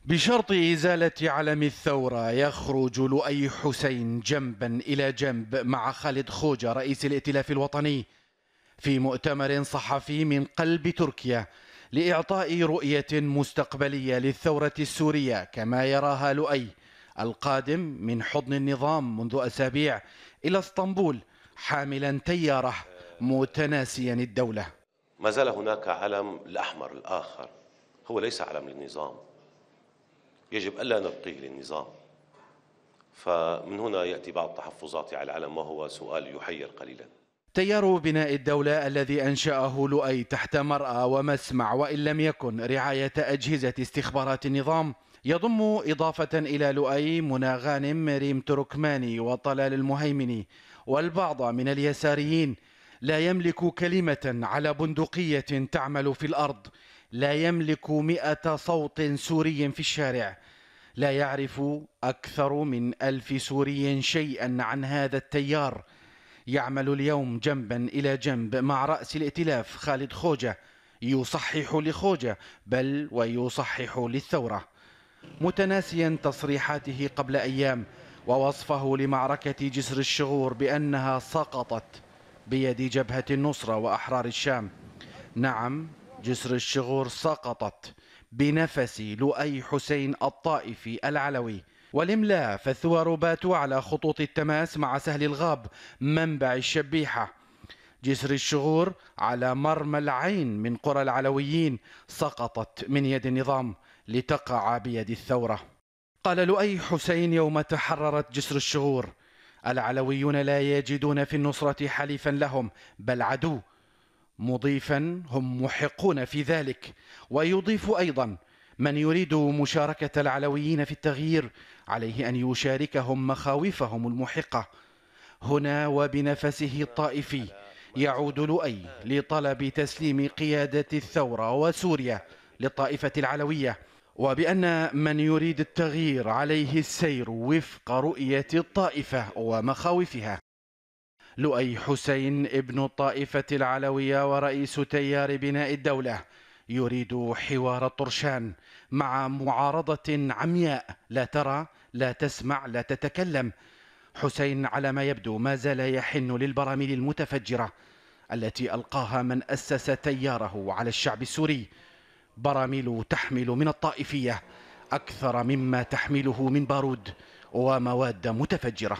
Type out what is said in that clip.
بشرط إزالة علم الثورة يخرج لؤي حسين جنبا إلى جنب مع خالد خوجة رئيس الائتلاف الوطني في مؤتمر صحفي من قلب تركيا لإعطاء رؤية مستقبلية للثورة السورية كما يراها لؤي القادم من حضن النظام منذ أسابيع إلى اسطنبول حاملا تياره متناسيا الدولة. ما زال هناك علم الأحمر الآخر، هو ليس علم للنظام، يجب ألا نبقيه للنظام. فمن هنا يأتي بعض التحفظات على العلم وهو سؤال يحير قليلا. تيار بناء الدولة الذي أنشأه لؤي تحت مرأى ومسمع وإن لم يكن رعاية أجهزة استخبارات النظام يضم إضافة إلى لؤي منى غانم، ريم تركماني وطلال المهيمني والبعض من اليساريين لا يملك كلمة على بندقية تعمل في الأرض، لا يملك 100 صوت سوري في الشارع، لا يعرف أكثر من 1000 سوري شيئا عن هذا التيار. يعمل اليوم جنبا إلى جنب مع رأس الائتلاف خالد خوجة، يصحح لخوجة بل ويصحح للثورة، متناسيا تصريحاته قبل أيام ووصفه لمعركة جسر الشغور بأنها سقطت بيد جبهة النصرة وأحرار الشام. نعم، جسر الشغور سقطت بنفس لؤي حسين الطائفي العلوي. والإملاء فالثوار باتوا على خطوط التماس مع سهل الغاب منبع الشبيحة. جسر الشغور على مرمى العين من قرى العلويين سقطت من يد النظام لتقع بيد الثورة. قال لؤي حسين يوم تحررت جسر الشغور: العلويون لا يجدون في النصرة حليفا لهم بل عدو، مضيفا هم محقون في ذلك. ويضيف أيضا: من يريد مشاركة العلويين في التغيير عليه أن يشاركهم مخاوفهم المحقة. هنا وبنفسه الطائفي يعود لؤي لطلب تسليم قيادة الثورة وسوريا للطائفة العلوية، وبأن من يريد التغيير عليه السير وفق رؤية الطائفة ومخاوفها. لؤي حسين ابن الطائفة العلوية ورئيس تيار بناء الدولة يريد حوار الطرشان مع معارضة عمياء لا ترى لا تسمع لا تتكلم. حسين على ما يبدو ما زال يحن للبراميل المتفجرة التي ألقاها من أسس تياره على الشعب السوري، براميل تحمل من الطائفية أكثر مما تحمله من بارود ومواد متفجرة.